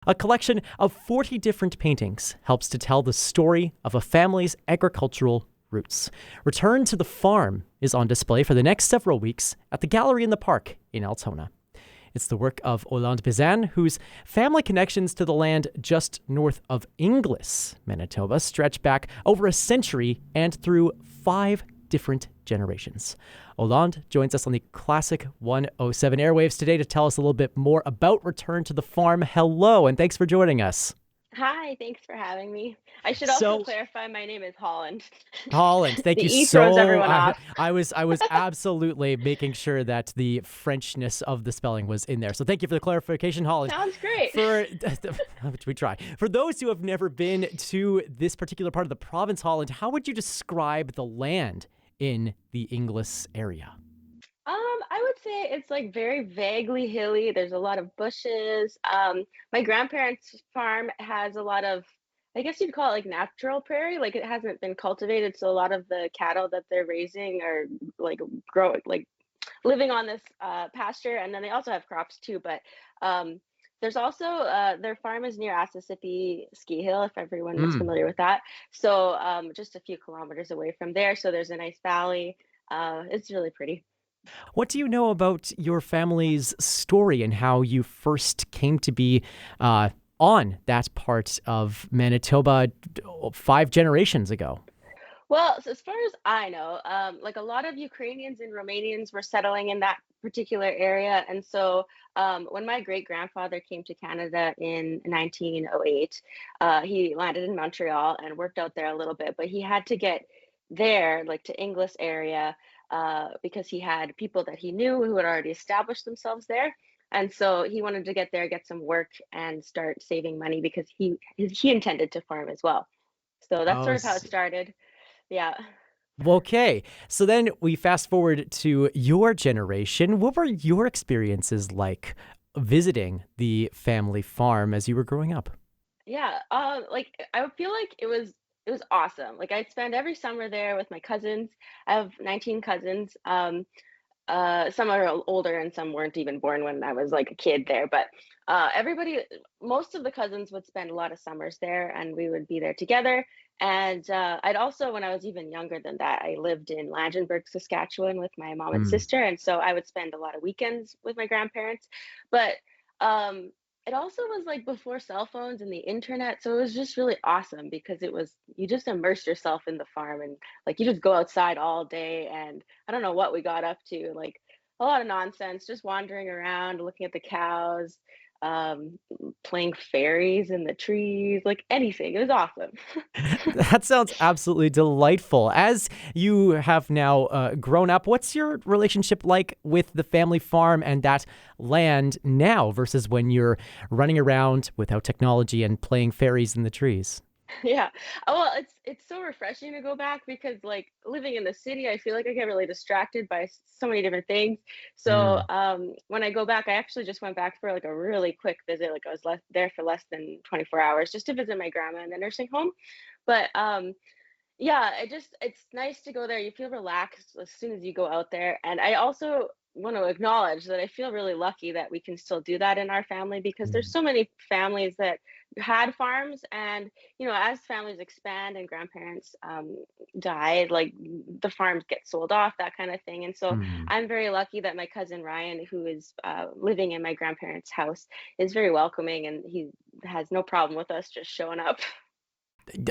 A collection of 40 different paintings helps to tell the story of a family's agricultural roots. Return to the Farm is on display for the next several weeks at the Gallery in the Park in Altona. It's the work of Hollande Bezan, whose family connections to the land just north of Inglis, Manitoba, stretch back over a century and through 5 different generations. Hollande joins us on the Classic 107 airwaves today to tell us a little bit more about Return to the Farm. Hello, and thanks for joining us. Hi, thanks for having me. I should also So, clarify my name is Holland. Holland, thank The you E throws so. everyone off. I was absolutely making sure that the Frenchness of the spelling was in there. So thank you for the clarification, Holland. Sounds great. For which we try. For those who have never been to this particular part of the province, Holland, how would you describe the land in the Inglis area? I would say it's like very vaguely hilly. There's a lot of bushes. My grandparents' farm has a lot of, I guess you'd call it like natural prairie. Like it hasn't been cultivated, so a lot of the cattle that they're raising are like like living on this pasture, and then they also have crops too. But there's also their farm is near Assisipi Ski Hill, if everyone is Mm. familiar with that. So just a few kilometers away from there. So there's a nice valley. It's really pretty. What do you know about your family's story and how you first came to be on that part of Manitoba 5 generations ago? Well, so as far as I know, like a lot of Ukrainians and Romanians were settling in that particular area. And so when my great grandfather came to Canada in 1908, he landed in Montreal and worked out there a little bit, but he had to get there, like to Inglis area, because he had people that he knew who had already established themselves there. And so he wanted to get there, get some work, and start saving money because he intended to farm as well. So that's Oh, sort of how it started. Yeah. okay. So then we fast forward to your generation. What were your experiences like visiting the family farm as you were growing up? Yeah. Like I feel like it was awesome. Like I'd spend every summer there with my cousins. I have 19 cousins. Some are older and some weren't even born when I was like a kid there. But everybody, most of the cousins would spend a lot of summers there, and we would be there together. And I'd also, when I was even younger than that, I lived in Langenburg, Saskatchewan with my mom and Mm. sister, and so I would spend a lot of weekends with my grandparents. But um, it also was like before cell phones and the internet, so it was just really awesome because it was you just immerse yourself in the farm and like you just go outside all day. And I don't know what we got up to, like a lot of nonsense, just wandering around, looking at the cows, um, playing fairies in the trees, like anything. It was awesome. That sounds absolutely delightful. As you have now grown up, what's your relationship like with the family farm and that land now versus when you're running around without technology and playing fairies in the trees? Yeah. Well, it's so refreshing to go back because like living in the city, I feel like I get really distracted by so many different things. So Mm. when I go back, I actually just went back for like a really quick visit. Like I was there for less than 24 hours just to visit my grandma in the nursing home. But yeah, it's nice to go there. You feel relaxed as soon as you go out there. And I also want to acknowledge that I feel really lucky that we can still do that in our family because there's Mm. so many families that had farms. And as families expand and grandparents died, like the farms get sold off, that kind of thing. And so Mm. I'm very lucky that my cousin Ryan, who is living in my grandparents' house, is very welcoming, and he has no problem with us just showing up.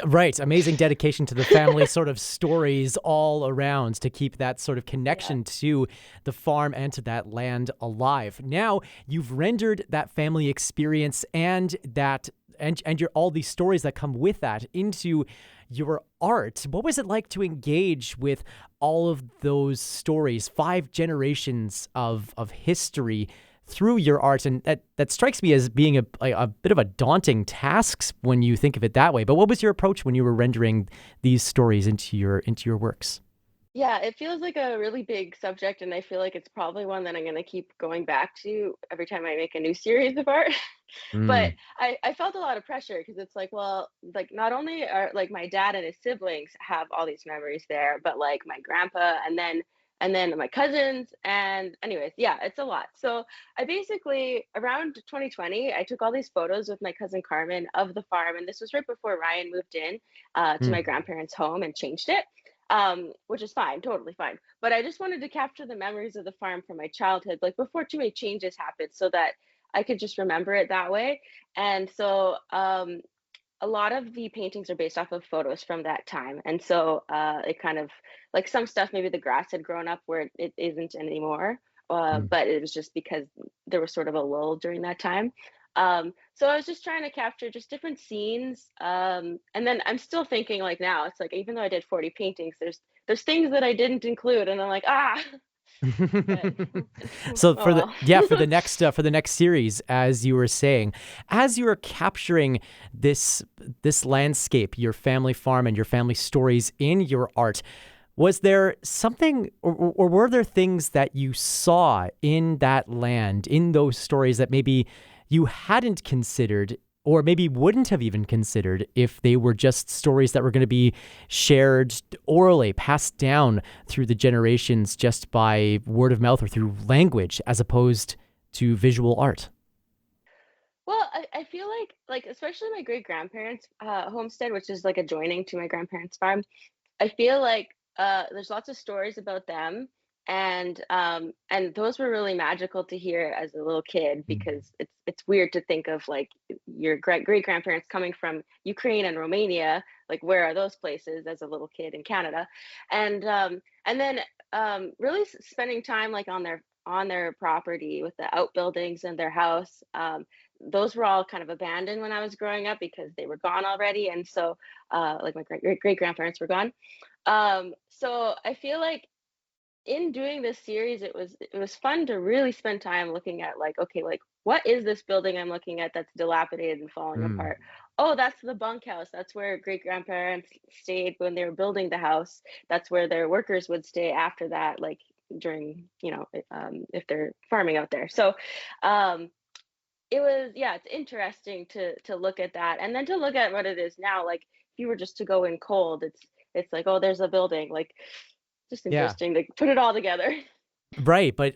Right. Amazing dedication to the family sort of stories all around to keep that sort of Yeah. connection to the farm and to that land alive. Now you've rendered that family experience and that and your all these stories that come with that into your art. What was it like to engage with all of those stories, 5 generations of history through your art? And that strikes me as being a bit of a daunting task when you think of it that way. But what was your approach when you were rendering these stories into your works? Yeah, it feels like a really big subject, and I feel like it's probably one that I'm gonna keep going back to every time I make a new series of art. But Mm. I felt a lot of pressure because it's like, well, like not only are like my dad and his siblings have all these memories there, but like my grandpa, and then and then my cousins. And anyways, yeah, it's a lot. So I basically, around 2020, I took all these photos with my cousin Carmen of the farm, and this was right before Ryan moved in to my Mm. grandparents' home and changed it, which is fine, totally fine. But I just wanted to capture the memories of the farm from my childhood, like before too many changes happened, so that I could just remember it that way. And so a lot of the paintings are based off of photos from that time. And so it kind of, like, some stuff, maybe the grass had grown up where it isn't anymore. Mm. But it was just because there was sort of a lull during that time. So I was just trying to capture just different scenes. And then I'm still thinking, like, now it's like, even though I did 40 paintings, there's things that I didn't include, and I'm like, ah, but So oh well. for the next series, as you were saying, as you were capturing this landscape, your family farm and your family stories in your art, was there something, or were there things that you saw in that land, in those stories, that maybe you hadn't considered, or maybe wouldn't have even considered if they were just stories that were going to be shared orally, passed down through the generations just by word of mouth or through language, as opposed to visual art? Well, I feel like especially my great grandparents' homestead, which is like adjoining to my grandparents' farm. I feel like there's lots of stories about them, and those were really magical to hear as a little kid, because it's weird to think of like your great grandparents coming from Ukraine and Romania. Like, where are those places as a little kid in Canada? And then really spending time like on their property with the outbuildings and their house. Those were all kind of abandoned when I was growing up because they were gone already, and so like my great grandparents were gone. So I feel like in doing this series, it was fun to really spend time looking at, like, okay, like, what is this building I'm looking at that's dilapidated and falling Mm. apart? Oh, that's the bunkhouse. That's where great grandparents stayed when they were building the house. That's where their workers would stay after that, like during, if they're farming out there. So um, it was, yeah, it's interesting to look at that, and then to look at what it is now. Like, if you were just to go in cold, it's like, oh, there's a building. Like, just Yeah. interesting to put it all together. Right, but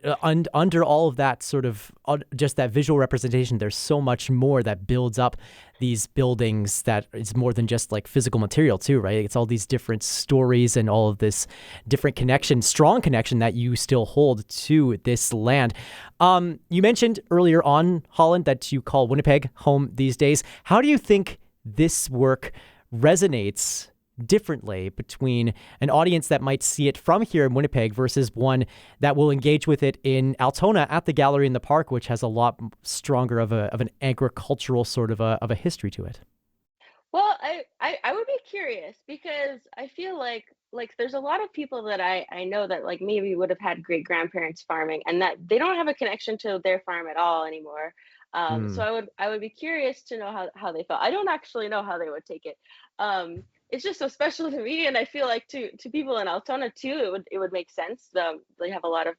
under all of that sort of just that visual representation, there's so much more that builds up these buildings, that it's more than just like physical material too, right? It's all these different stories and all of this different connection, strong connection that you still hold to this land. You mentioned earlier on, Holland, that you call Winnipeg home these days. How do you think this work resonates differently between an audience that might see it from here in Winnipeg versus one that will engage with it in Altona at the Gallery in the Park, which has a lot stronger of an agricultural sort of a history to it? Well, I would be curious, because I feel like there's a lot of people that I know that, like, maybe would have had great grandparents farming, and that they don't have a connection to their farm at all anymore. So Mm. I would be curious to know how they felt. I don't actually know how they would take it. It's just so special to me, and I feel like to people in Altona too, it would make sense. They have a lot of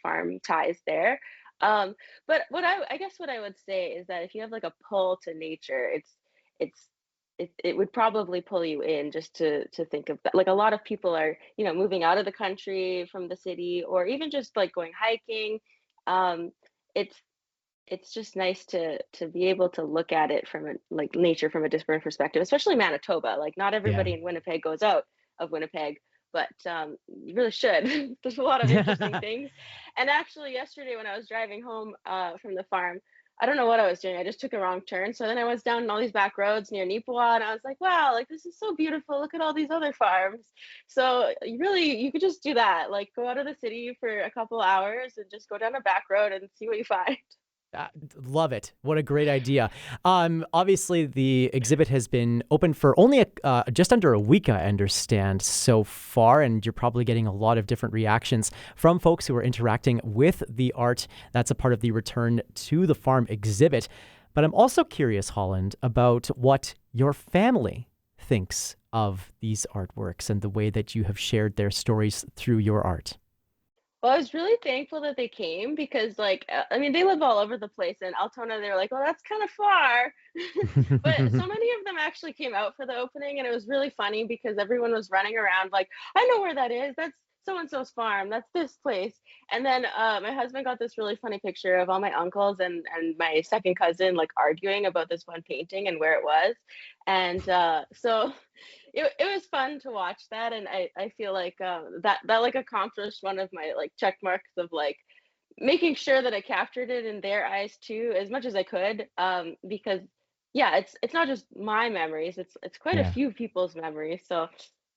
farm ties there. Um, but I guess what I would say is that if you have like a pull to nature, it's it would probably pull you in, just to think of that. Like, a lot of people are moving out of the country from the city, or even just like going hiking. Um, it's it's just nice to be able to look at it from like nature from a different perspective, especially Manitoba. Like, not Yeah. everybody in Winnipeg goes out of Winnipeg, but you really should. There's a lot of interesting things. And actually, yesterday when I was driving home from the farm, I don't know what I was doing. I just took a wrong turn. So then I was down all these back roads near Nipawa, and I was like, wow, like, this is so beautiful. Look at all these other farms. So you could just do that. Like, go out of the city for a couple hours and just go down a back road and see what you find. Uh, Love it. What a great idea. Obviously, the exhibit has been open for only just under a week, I understand, so far, and you're probably getting a lot of different reactions from folks who are interacting with the art. That's a part of the Return to the Farm exhibit. But I'm also curious, Holland, about what your family thinks of these artworks and the way that you have shared their stories through your art. Well, I was really thankful that they came, because, like, I mean, they live all over the place. In Altona, they were like, "Well, that's kind of far," but so many of them actually came out for the opening, and it was really funny because everyone was running around like, "I know where that is. That's so and so's farm. That's this place." And then my husband got this really funny picture of all my uncles and my second cousin like arguing about this one painting and where it was. And so it was fun to watch that, and I feel like that like accomplished one of my like check marks of like making sure that I captured it in their eyes too, as much as I could, because yeah, it's not just my memories, it's quite a Yeah. few people's memories. So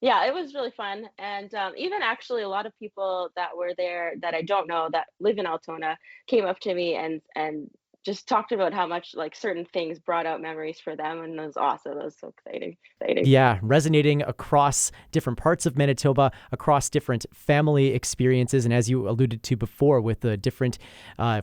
yeah, it was really fun, and even actually a lot of people that were there that I don't know that live in Altona came up to me and just talked about how much like certain things brought out memories for them, and it was awesome. It was so exciting. Yeah, resonating across different parts of Manitoba, across different family experiences, and as you alluded to before, with the different,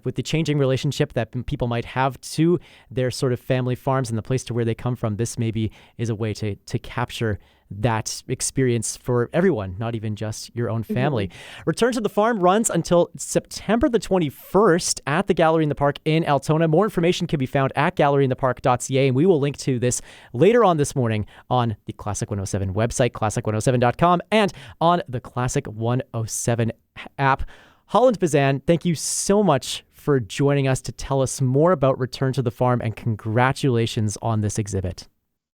with the changing relationship that people might have to their sort of family farms and the place to where they come from. This maybe is a way to capture that experience for everyone, not even just your own family. Return to the Farm runs until September the 21st at the Gallery in the Park in Altona. More information can be found at galleryinthepark.ca, and we will link to this later on this morning on the Classic 107 website, classic107.com, and on the Classic 107 app. Hollande Bezan, thank you so much for joining us to tell us more about Return to the Farm, and congratulations on this exhibit.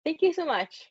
Thank you so much.